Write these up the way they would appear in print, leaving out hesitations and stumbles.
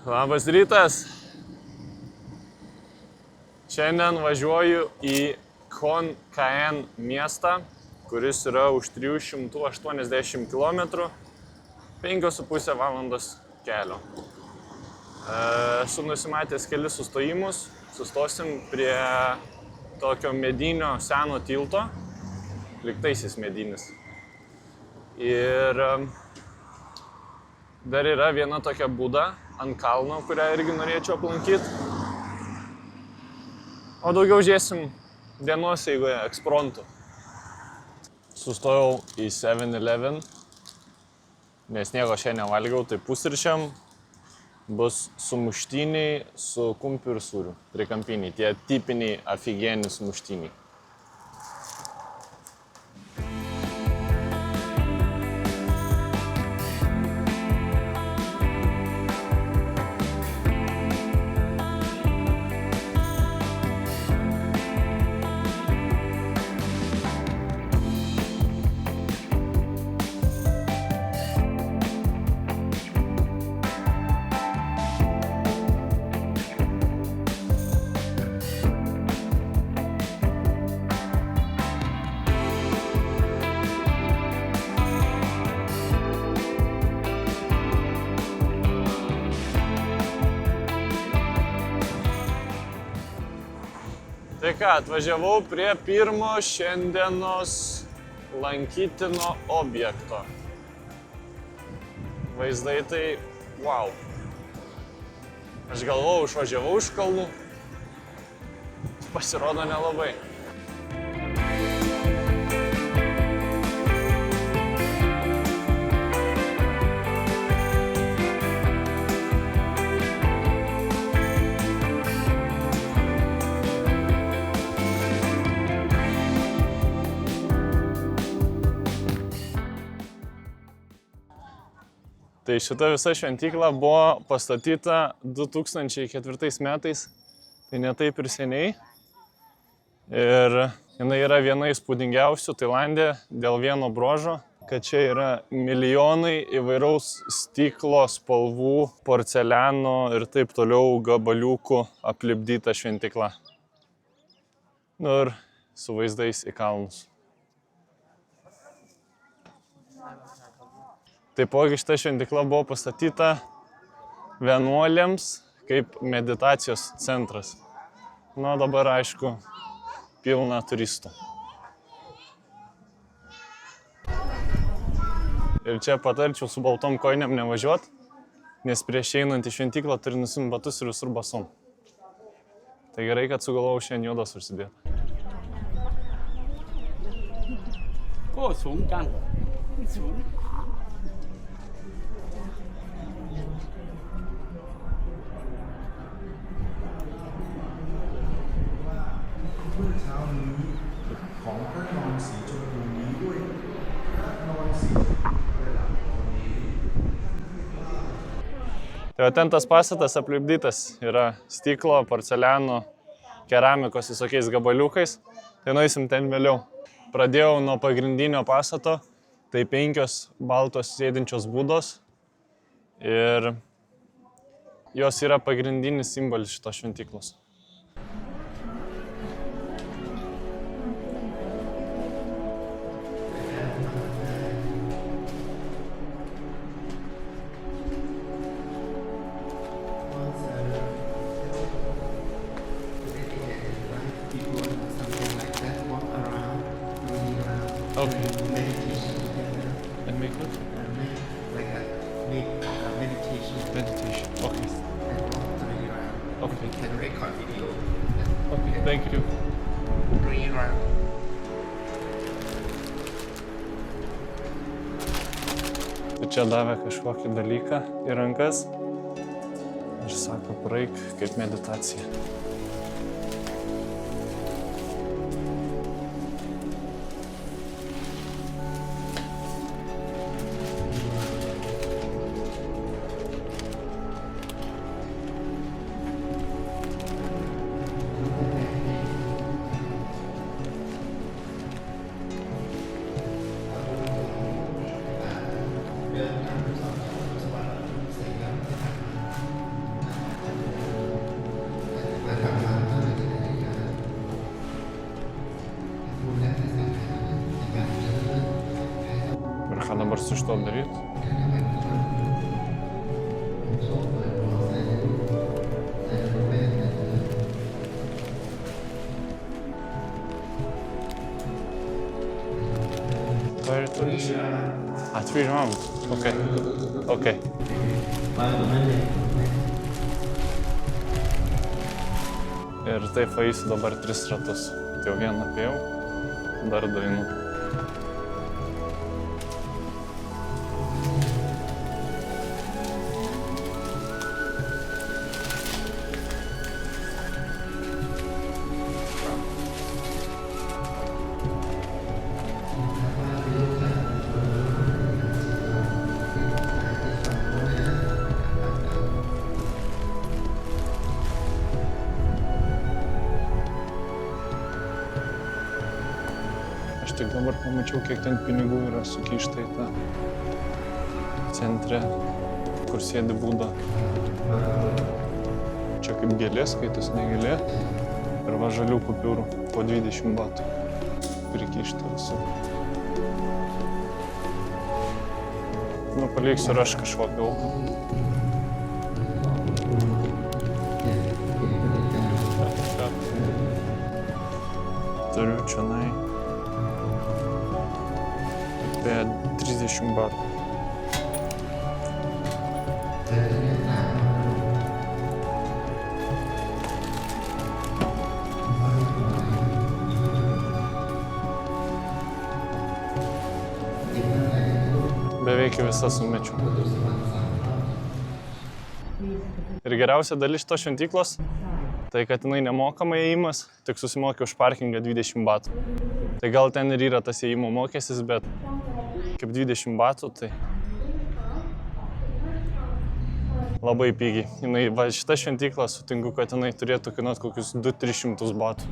Labas rytas. Šiandien važiuoju į Khon Kaen miestą, kuris yra už 380 km, 5,5 valandos kelio. Esu nusimatęs kelis sustojimus, sustosim prie tokio medinio seno tilto, lygtaisis medinis. Ir dar yra viena tokia būda ant kalno, kurią irgi norėčiau aplankyti. O daugiau žiūrėsim dienos eigoje, ekspromtu. Sustojau į 7-Eleven, nes nieko šiandien nevalgiau, tai pusryčiam bus sumuštiniai su kumpiu ir sūriu, trikampiniai, tie tipiniai afigeni sumuštiniai. Tai ką, atvažiavau prie pirmo šiandienos lankytino objekto. Vaizdai tai wow. Aš galvojau, išvažiavau iš kalnų, pasirodo nelabai. Tai šita visa šventykla buvo pastatyta 2004 metais, tai ne taip ir seniai. Ir jinai yra viena įspūdingiausių Tailande dėl vieno bruožo, kad čia yra milijonai įvairaus stiklo, spalvų, porceliano ir taip toliau gabaliukų aplipdyta šventykla. Nu ir su vaizdais į kalnus. Taipogi šita šventykla buvo pastatyta vienuoliams kaip meditacijos centras. Nu, dabar aišku, pilna turistų. Ir čia patarčiau su baltom kojinėm nevažiuot, nes prieš einant į šventyklą turi nusimt batus ir visur basom. Tai gerai, kad sugalvojau šiandien juodas užsidėti. Ko, sunkan. Tai va ten tas pastatas aplipdytas yra stiklo, porceliano, keramikos visokiais gabaliukais. Tai nueisim ten vėliau. Pradėjau nuo pagrindinio pastato, tai 5 baltos sėdinčios būdos. Ir jos yra pagrindinis simbolis šitos šventyklos. Okay. And make what? Like a meditation. Meditation. Okay. And walk 3 rounds. Okay. You can record video. Okay. Thank you. 3 rounds. Tai čia davė kažkokį dalyką į rankas ir sako, praeik kaip meditacija. dabar su šito daryti? Where it is? 3 rounds. Okay. Ir taip eisiu dabar 3 ratus. Tai jau vieną apėjau, dar 2 einu. Tik dabar pamačiau, kiek ten pinigų yra sukišta į tą centre, kur sėdi būda. Čia kaip gėlė, skaitos negėlė. Ir va žalių kupiūrų po 20 batų prikišta visų. Nu, paliksiu ir aš kažkokį auką. Turiu čionai apie 30 batų. Beveik visą sumečiau. Ir geriausia dalis šitos šventyklos, tai kad jinai nemokamai įėjimas, tik susimoki už parkingą 20 batų. Tai gal ten ir yra tas įėjimo mokestis, bet kaip 20 batų, tai labai pigiai. Šita šventykla sutinku, kad jinai turėtų kainuoti kokius 200-300 batų.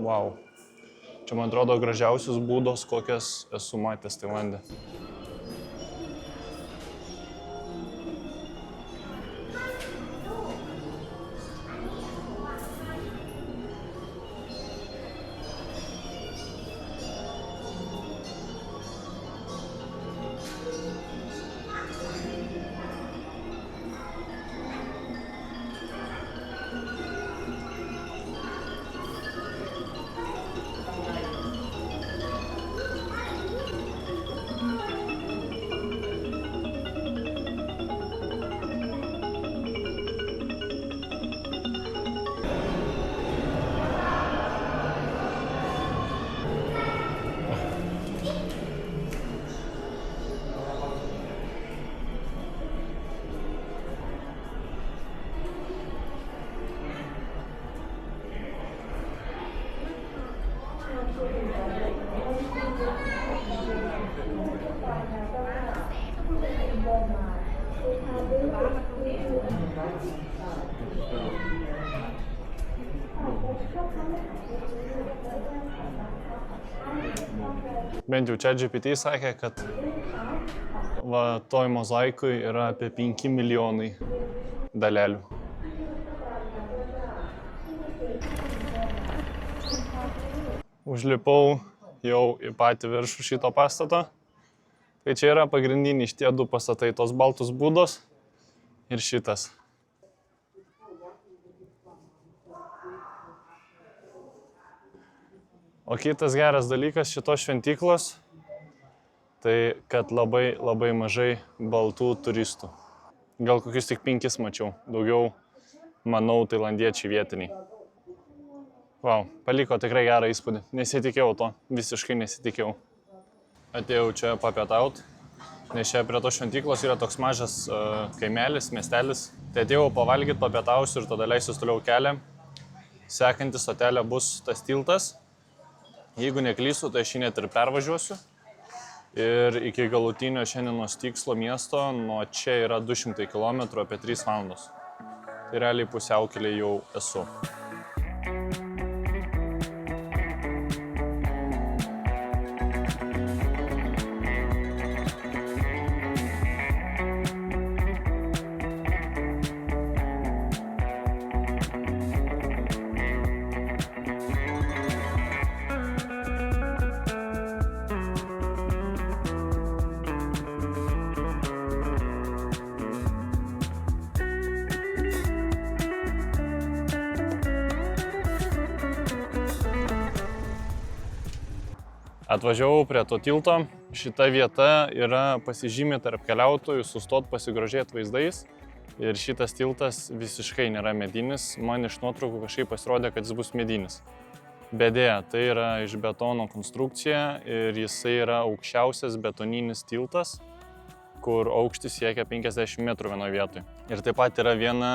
Wow. Čia, man atrodo, gražiausios būdos, kokias esu matęs Tailande. Bent jau ChatGPT sakė, kad toj mozaikui yra apie 5 milijonai dalelių. Užlipau jau į patį viršų šito pastato. Tai čia yra pagrindiniai šitie 2 pastatai, tos baltos būdos ir šitas. O kitas geras dalykas šitos šventyklos, tai kad labai mažai baltų turistų. Gal kokius tik 5 mačiau, daugiau, manau, tailandiečiai vietiniai. Wow, paliko tikrai gerą įspūdį, nesitikėjau to, visiškai nesitikėjau. Atėjau čia papietaut, nes čia prie tos šventyklos yra toks mažas kaimelis, miestelis. Tai atėjau pavalgyti, papietausiu ir tada leisiu toliau kelią. Sekantis stotelė bus tas tiltas. Jeigu neklysiu, tai aš jį net ir pervažiuosiu. ir iki galutinio šiandienos tikslo miesto nuo čia yra 200 km apie 3 valandos. Tai realiai pusiaukelėje jau esu. Atvažiavau prie to tilto. Šita vieta yra pasižymė tarp keliautojų, sustot pasigrožėti vaizdais. Ir šitas tiltas visiškai nėra medinis. Man iš nuotraukų kažkaip pasirodė, kad jis bus medinis. Bet deja, tai yra iš betono konstrukcija ir jisai yra aukščiausias betoninis tiltas, kur aukštis siekia 50 metrų vienoje vietoje. Ir taip pat yra viena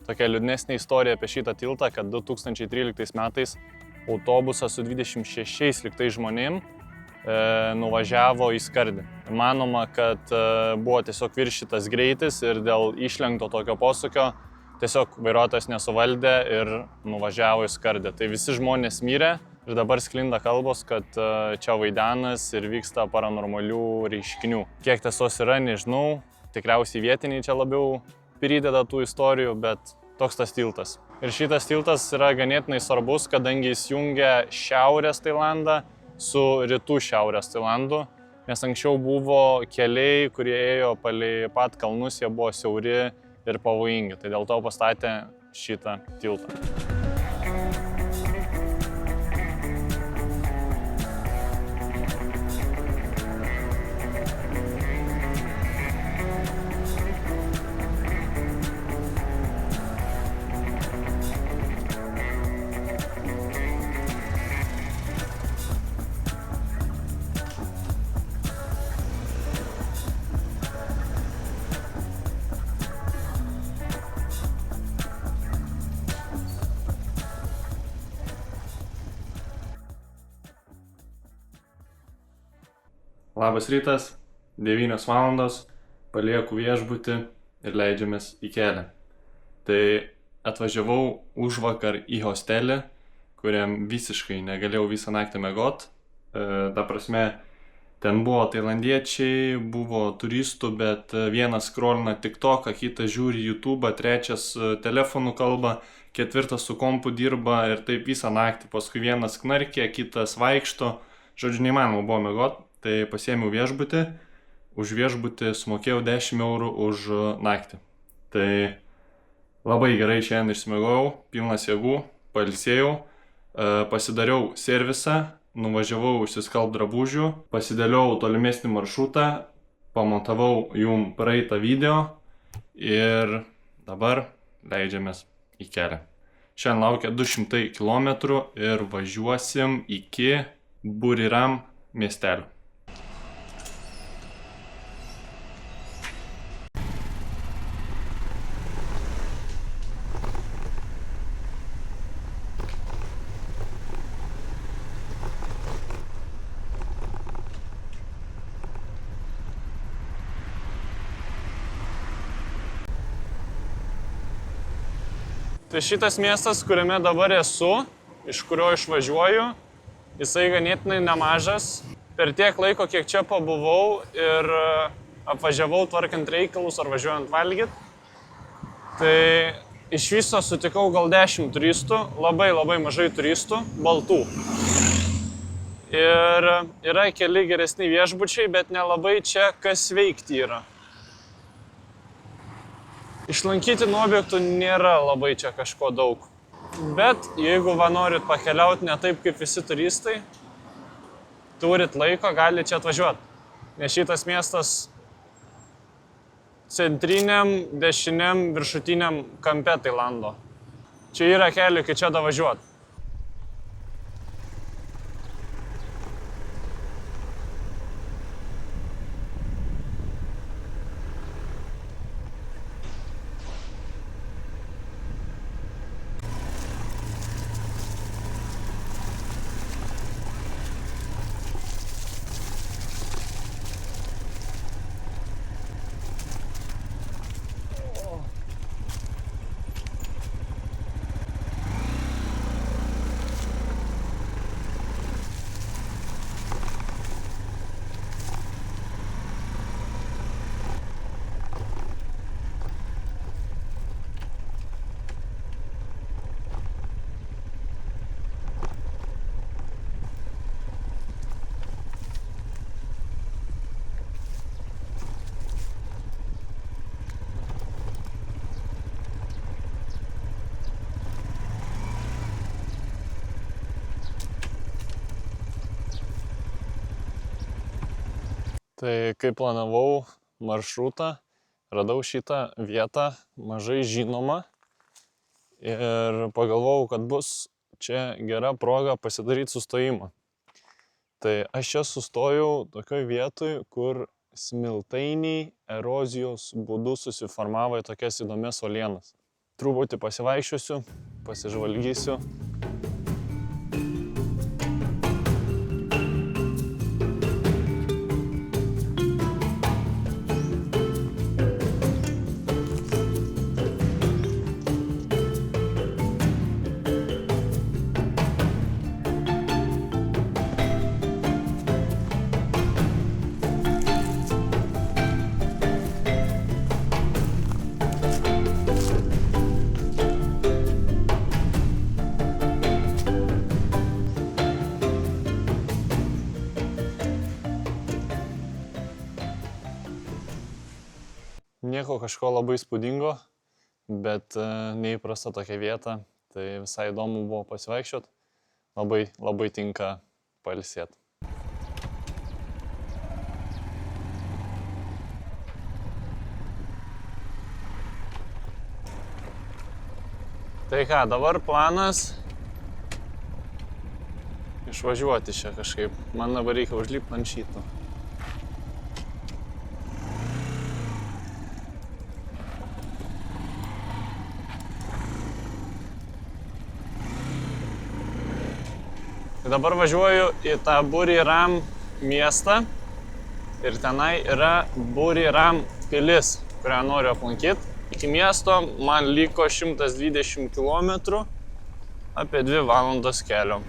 tokia liūdnesnė istorija apie šitą tiltą, kad 2013 metais autobusas su 26 liktais žmonėm nuvažiavo į skardį. Manoma, kad buvo tiesiog viršytas greitis ir dėl išlenkto tokio posūkio tiesiog vairuotojas nesuvaldė ir nuvažiavo į skardį. Tai visi žmonės mirė ir dabar sklinda kalbos, kad čia vaidenas ir vyksta paranormalių reiškinių. Kiek tiesos yra, nežinau, tikriausiai vietiniai čia labiau prideda tų istorijų, bet toks tas tiltas. Ir šitas tiltas yra ganėtinai svarbus, kadangi jis jungia šiaurės Tailandą su rytų šiaurės Tailandu, nes anksčiau buvo keliai, kurie ėjo palei pat kalnus, jie buvo siauri ir pavojingi, tai dėl to pastatė šitą tiltą. Labas rytas, 9 valandos, palieku viešbutį ir leidžiamės į kelią. Tai atvažiavau užvakar į hostelį, kuriam visiškai negalėjau visą naktį miegot. Ta prasme, ten buvo tailandiečiai, buvo turistų, bet vienas scrollina TikToką, kitas žiūri YouTube, trečias telefonų kalba, ketvirtas su kompu dirba ir taip visą naktį. Paskui vienas knarkė, kitas vaikšto, žodžiu, neįmanoma buvo miegot. Tai pasiėmiau viešbutį, už viešbutį sumokėjau 10 eurų už naktį. Tai labai gerai šiandien išsimiegojau, pilnas jėgų, pailsėjau, pasidariau servisą, nuvažiavau išsiskalbt drabužių, pasidėliau tolimesnį maršrutą, pamontavau jum praeitą video ir dabar leidžiamės į kelią. Šiandien laukia 200 km ir važiuosim iki Buriram miestelio. Tai šitas miestas, kuriame dabar esu, iš kurio išvažiuoju, jisai ganėtinai nemažas. Per tiek laiko, kiek čia pabuvau ir apvažiavau tvarkant reikalus ar važiuojant valgyt, tai iš viso sutikau gal 10 turistų, labai mažai turistų, baltų. Ir yra keli geresni viešbučiai, bet nelabai čia kas veikti yra. Išlankytinų objektų nėra labai čia kažko daug. Bet jeigu norit pakeliauti ne taip kaip visi turistai, turit laiko, gali čia atvažiuoti. Nes šitas miestas centriniam, dešiniam, viršutiniam kampe Tailando. Čia yra kelių iki čia davažiuoti. Tai kai planavau maršrutą, radau šitą vietą mažai žinomą ir pagalvojau, kad bus čia gera proga pasidaryti sustojimą. Tai aš čia sustojau tokioj vietoj, kur smiltainiai erozijos būdu susiformavo į tokias įdomias uolienas. Truputį pasivaikščiosiu, pasižvalgysiu. Nieko kažko labai įspūdingo, bet neįprasta tokia vieta, tai visai įdomu buvo pasivaikščiot, labai tinka pailsėt. Tai ką, dabar planas išvažiuoti čia kažkaip. Man dabar reikia užlipti ant šito. Dabar važiuoju į tą Buriram miestą ir tenai yra Buriram pilis, kurią noriu aplankyti. Iki miesto man liko 120 km, apie 2 valandos kelio.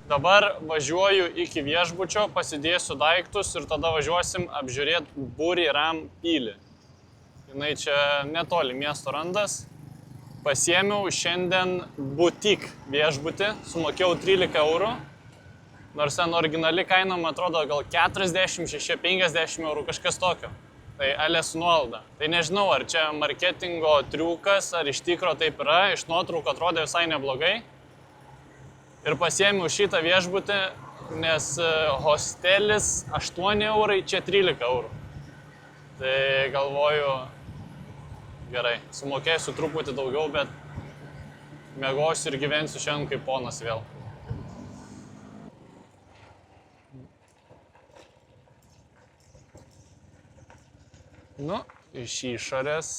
Dabar važiuoju iki viešbučio, pasidėsiu daiktus ir tada važiuosim apžiūrėti Buriram pilį. Jinai čia netoli miesto randas. Pasiėmiau šiandien butik viešbutį, sumokėjau 13 eurų. Nors ten originali kaina, man atrodo, gal 46-50 eurų, kažkas tokio. Tai ale su nuolaida. Tai nežinau, ar čia marketingo triukas, ar iš tikro taip yra, iš nuotraukų atrodė visai neblogai. Ir pasiėmiau šitą viešbutį, nes hostelis 8 eurai, čia 13 eurų. Tai galvoju, gerai, sumokėsiu truputį daugiau, bet miegosiu ir gyvensiu šiandien kaip ponas vėl. Nu, iš išorės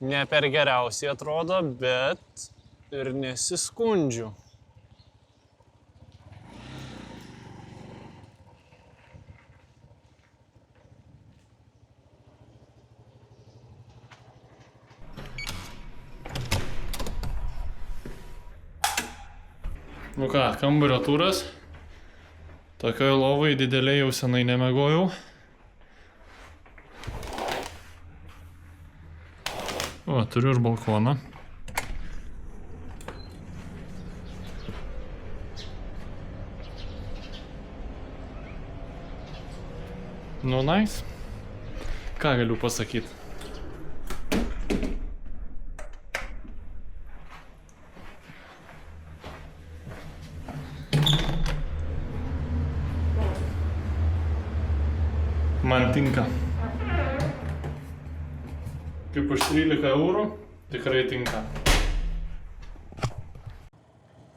ne per geriausiai atrodo, bet ir nesiskundžiu. Nu ką, kambario turas. Tokioj lovai dideliai jau senai nemiegojau. O, turiu ir balkoną. Nu, nice. Ką galiu pasakyti? Man tinka. Kaip už 13 eurų, tikrai tinka.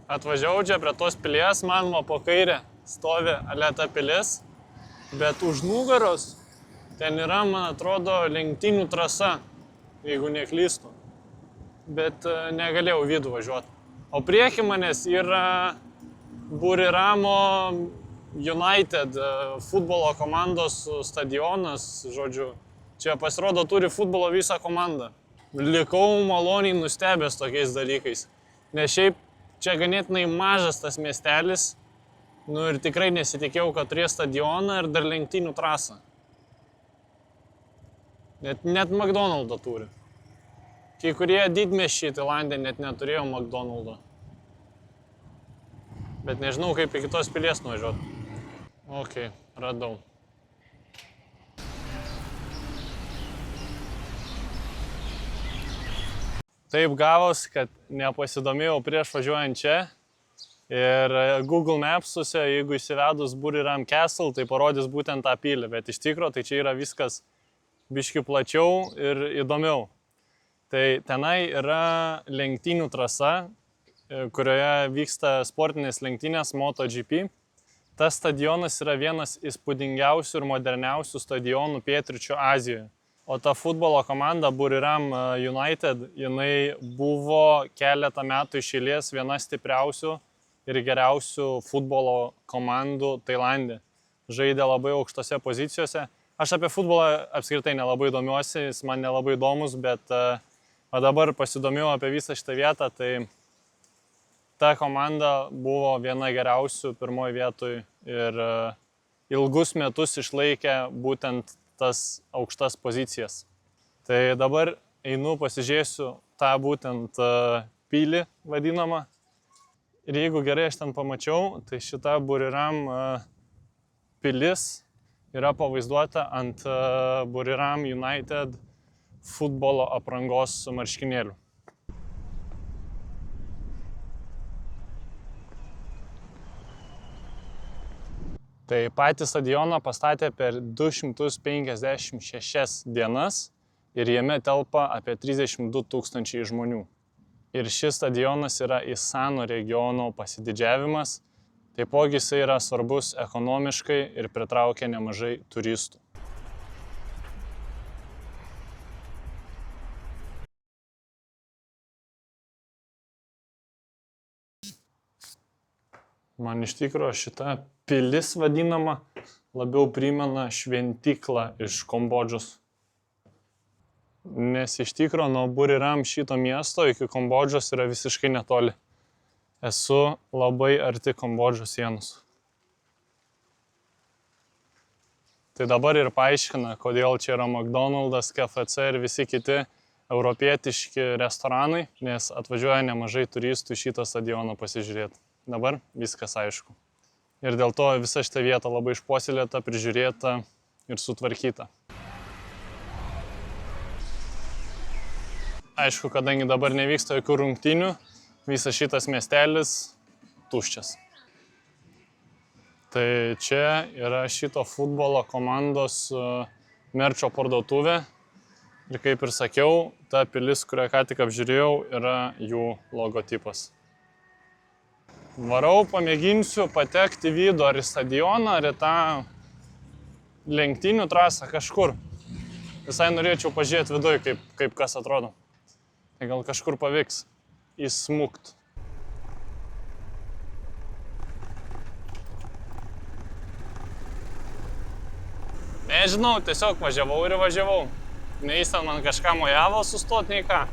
Atvažiavau čia prie tos pilies, man po kairę stovi aleta pilis, bet už nugaros ten yra, man atrodo, lenktynių trasa, jeigu neklystu. Bet negalėjau vidų važiuoti. O prieki manęs yra Buriramo United futbolo komandos stadionas, žodžiu. Čia pasirodo turi futbolo visą komandą. Likau maloniai nustebęs tokiais dalykais. Nes šiaip čia ganėtinai mažas tas miestelis. Nu ir tikrai nesitikėjau, kad turės stadioną ir dar lenktynių trasą. Net McDonald'ą turi. Kai kurie didmiesčiai Tailande net neturėjo McDonald'o. Bet nežinau, kaip į kitos pilies nuvažiuoti. Ok, radau. Taip gavos, kad nepasidomėjau prieš važiuojant čia. Ir Google Maps'uose, jeigu įsivedus Buriram Castle, tai parodys būtent tą pilį. Bet iš tikro, tai čia yra viskas biški plačiau ir įdomiau. Tai tenai yra lenktynių trasa, kurioje vyksta sportinės lenktynės MotoGP. Tas stadionas yra vienas įspūdingiausių ir moderniausių stadionų pietryčių Azijoje. O ta futbolo komanda Buriram United, jinai buvo keletą metų iš eilės viena stipriausių ir geriausių futbolo komandų Tailande. Žaidė labai aukštose pozicijose. Aš apie futbolą apskritai nelabai domiuosi, jis man nelabai įdomus, bet dabar pasidomėjau apie visą šitą vietą, tai ta komanda buvo viena geriausių pirmoji vietoj ir ilgus metus išlaikė būtent tas aukštas pozicijas. Tai dabar einu pasižiūrėsiu tą būtent pilį vadinamą. Ir jeigu gerai aš ten pamačiau, tai šita Buriram pilis yra pavaizduota ant Buriram United futbolo aprangos marškinėlių. Tai patį stadioną pastatė per 256 dienas ir jame telpa apie 32 000 žmonių. Ir šis stadionas yra Isano regiono pasididžiavimas, taipogi jisai yra svarbus ekonomiškai ir pritraukia nemažai turistų. Man iš tikro šita pilis vadinama labiau primena šventyklą iš Kambodžos. Nes iš tikro nuo Buriram šito miesto iki Kambodžos yra visiškai netoli. Esu labai arti Kambodžos sienos. Tai dabar ir paaiškina, kodėl čia yra McDonald's, KFC ir visi kiti europietiški restoranai, nes atvažiuoja nemažai turistų į šitą stadioną pasižiūrėti. Dabar viskas aišku. Ir dėl to visa šita vieta labai išpuoselėta, prižiūrėta ir sutvarkyta. Aišku, kadangi dabar nevyksta jokių rungtynių, visas šitas miestelis tuščias. Tai čia yra šito futbolo komandos merčo parduotuvė. Ir kaip ir sakiau, ta pilis, kurią ką tik apžiūrėjau, yra jų logotipas. Varau, pamėginsiu patekti į vidų ar į stadioną, ar į tą lenktynių trasą kažkur. Visai norėčiau pažiūrėti viduj, kaip kas atrodo. Tai gal kažkur pavyks įsmukt. Nežinau, tiesiog važiavau ir važiavau. Nei jis ten man kažką mojavo sustot, nei ką.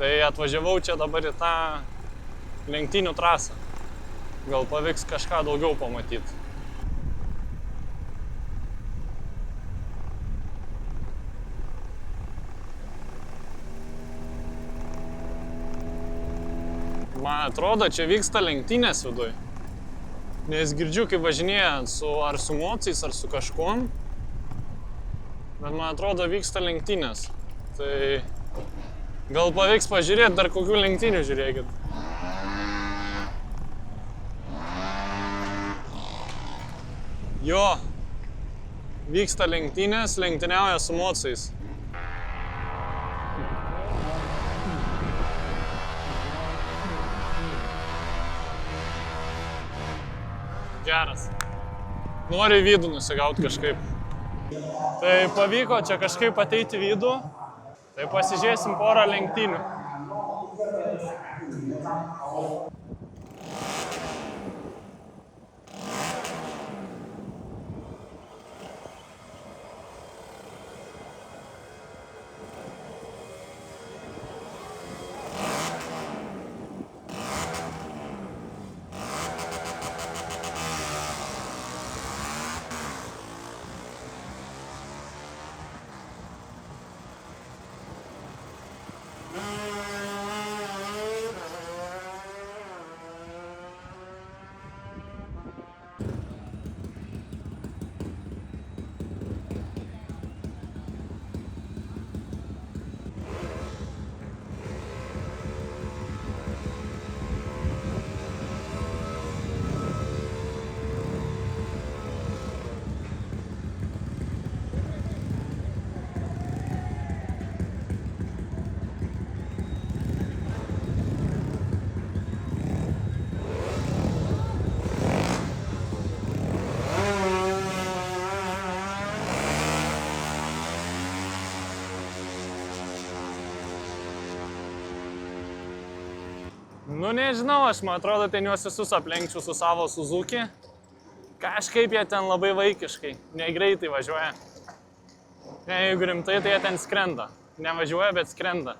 Tai atvažiavau čia dabar į tą lenktynių trasą. Gal pavyks kažką daugiau pamatyti. Man atrodo, čia vyksta lenktynės viduj. Nes girdžiu, kaip važinėja ar su mocais, ar su kažkuom. Bet man atrodo, vyksta lenktynės. Tai gal pavyks pažiūrėti dar kokių lenktynių, žiūrėkit. Jo, vyksta lenktynės, lenktyniauja su mocais. Geras. Noriu į vidų nusigauti kažkaip. Tai pavyko čia kažkaip ateiti į vidų. Tai pasižiūrėsim porą lenktynių. Nu, nežinau, aš man atrodo, ten juos visus aplenkčiau su savo Suzuki. Kažkaip jie ten labai vaikiškai, negreitai važiuoja. Jeigu rimtai, tai jie ten skrenda. Nevažiuoja, bet skrenda.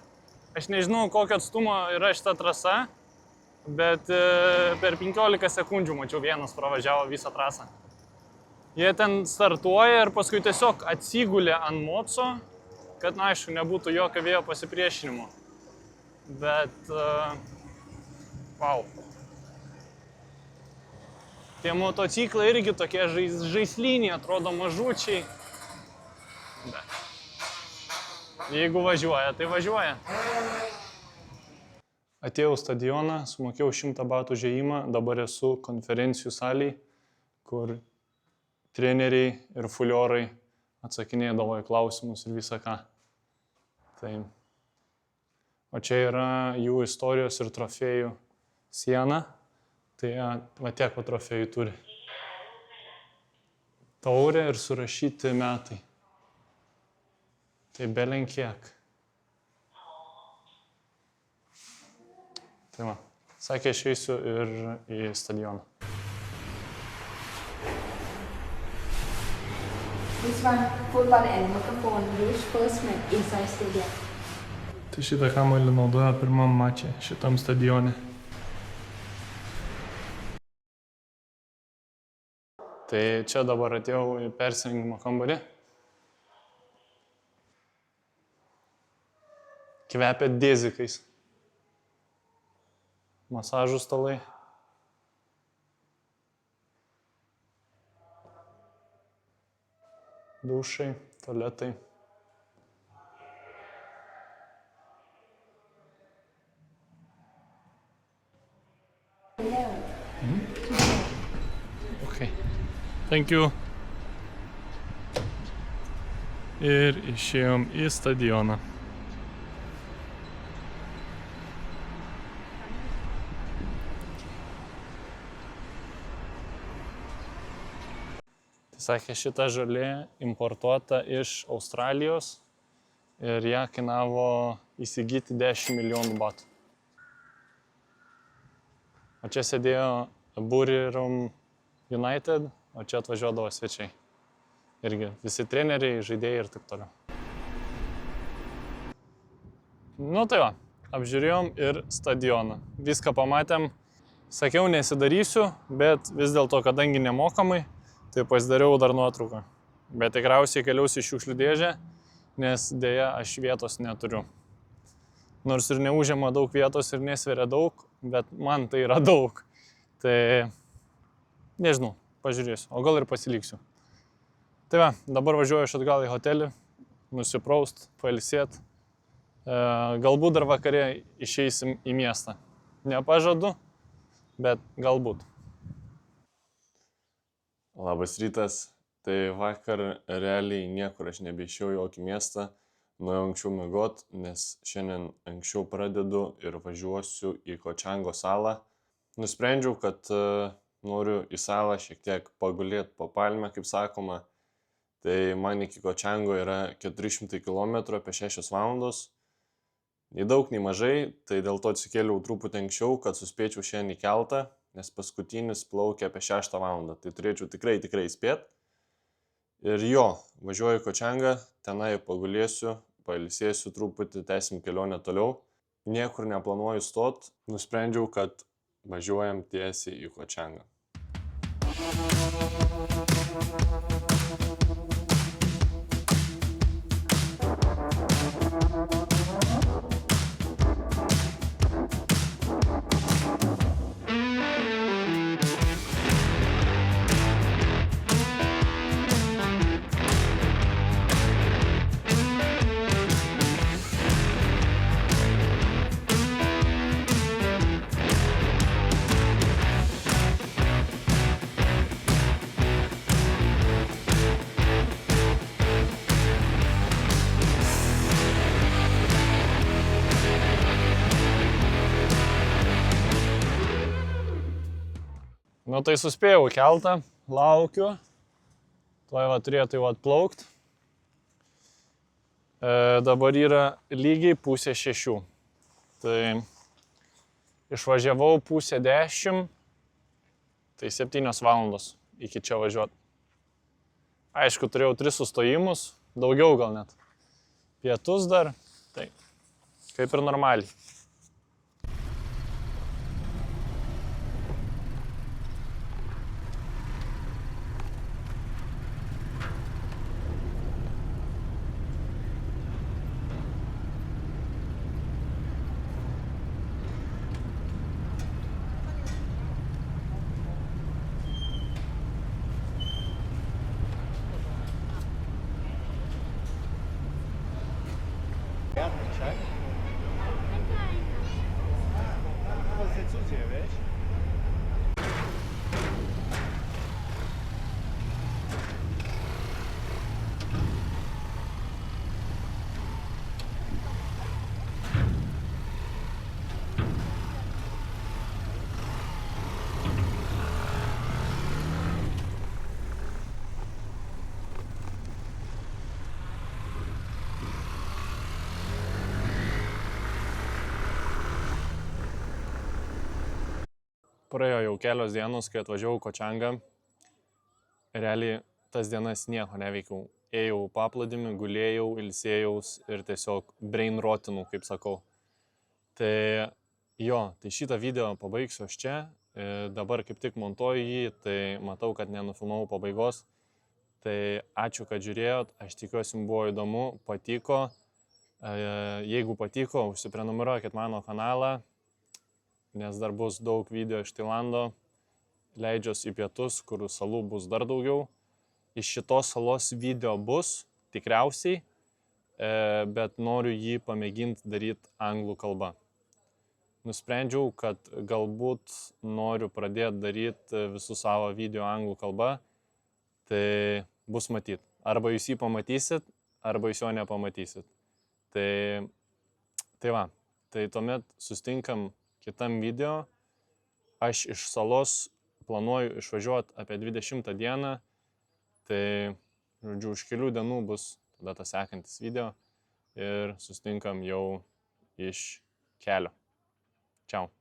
Aš nežinau, kokio atstumo yra šita trasa, bet per 15 sekundžių mačiau vienas pravažiavo visą trasą. Jie ten startuoja ir paskui tiesiog atsigulė ant moco, kad, na, aišku, nebūtų jokio vėjo pasipriešinimo. Bet, wow. Tie motociklai irgi tokie žaisliniai, atrodo mažučiai. Bet jeigu važiuoja, tai važiuoja. Atėjau į stadioną, sumokėjau 100 batų užėjimą, dabar esu konferencijų salėj, kur treneriai ir fuliorai atsakinėdavo į klausimus ir visą ką. Tai. O čia yra jų istorijos ir trofėjų siena. Tai va tiek va trofėjų turi. Taurė ir surašyti metai. Tai belenkiek. Tai va, sakė, aš eisiu ir į stadioną. This one, football and microphone use first match inside stadium. Tai šitą kamuolį naudoja pirmam mače šitam stadione. Tai čia dabar atėjau į persirengimo kambarį. Kvepia dėzikais. Masažų stalai. Dušai, tualetai. Okay. Thank you. Ir išėjom į stadioną. Tai sakė, šita žolė importuota iš Australijos ir ją kainavo įsigyti 10 milijonų batų. O čia sėdėjo Buriram United, o čia atvažiuodavo svečiai. Irgi visi treneriai, žaidėjai ir taip toliau. Nu tai va, apžiūrėjom ir stadioną. Viską pamatėm. Sakiau, nesidarysiu, bet vis dėlto, kadangi nemokamai, tai pasidariau dar nuotrauką. Bet tikriausiai keliausiu į šiukšlių dėžę, nes dėja aš vietos neturiu. Nors ir neužima daug vietos ir nesveria daug, bet man tai yra daug. Tai nežinau, pažiūrėsiu, o gal ir pasiliksiu. Tai va, dabar važiuoju aš atgal į hotelį, nusipraust, pailsėt. Galbūt dar vakare išeisim į miestą. Nepažadu, bet galbūt. Labas rytas. Tai vakar realiai niekur aš nebeišėjau į jokį miestą. Nuėjau anksčiau miegot, nes šiandien anksčiau pradedu ir važiuosiu į Kočango salą. Nusprendžiau, kad noriu į salą šiek tiek pagulėti po palmę, kaip sakoma. Tai man iki Kočango yra 400 km apie 6 valandos. Nei daug, nei mažai, tai dėl to atsikėliau truputį anksčiau, kad suspėčiau šiandien į keltą, nes paskutinis plaukia apie 6 valandą. Tai turėčiau tikrai spėt. Ir jo, važiuoju į Kočangą, tenai pagulėsiu, pailsėsiu truputį, tęsim kelionę toliau. Niekur neplanuoju stot, nusprendžiau, kad važiuojam tiesiai į Kočangą. Nu tai suspėjau keltą, laukiu, tuoj va turėtų jau atplaukt. Dabar yra lygiai 5:30. Tai Išvažiavau 9:30, tai 7 valandos iki čia važiuoti. Aišku, turėjau 3 sustojimus, daugiau gal net. Pietus dar, tai kaip ir normaliai. Praėjo jau kelios dienos, kai atvažiavau Kočangą. Realiai tas dienas nieko neveikiau. Ėjau paplūdimį, gulėjau, ilsėjaus ir tiesiog brain rotinau, kaip sakau. Tai tai šitą video pabaigsiu aš čia. Dabar kaip tik montuoju jį, tai matau, kad nenufilmavau pabaigos. Tai ačiū, kad žiūrėjot. Aš tikiuosi, jums buvo įdomu, patiko. Jeigu patiko, užsiprenumeruokit mano kanalą, nes dar bus daug video iš Tailando. Leidžiuosi į pietus, kur salų bus dar daugiau. Iš šitos salos video bus, tikriausiai, bet noriu jį pamėginti daryti anglų kalba. Nusprendžiau, kad galbūt noriu pradėti daryti visus savo video anglų kalba, tai bus matyt. Arba jūs jį pamatysit, arba jūs jo nepamatysit. Tai va, tai tuomet sustinkam kitam video. Aš iš salos planuoju išvažiuoti apie 20 dieną. Tai, žodžiu, už kelių dienų bus tada tas sekantis video ir sustinkam jau iš kelio. Čiau.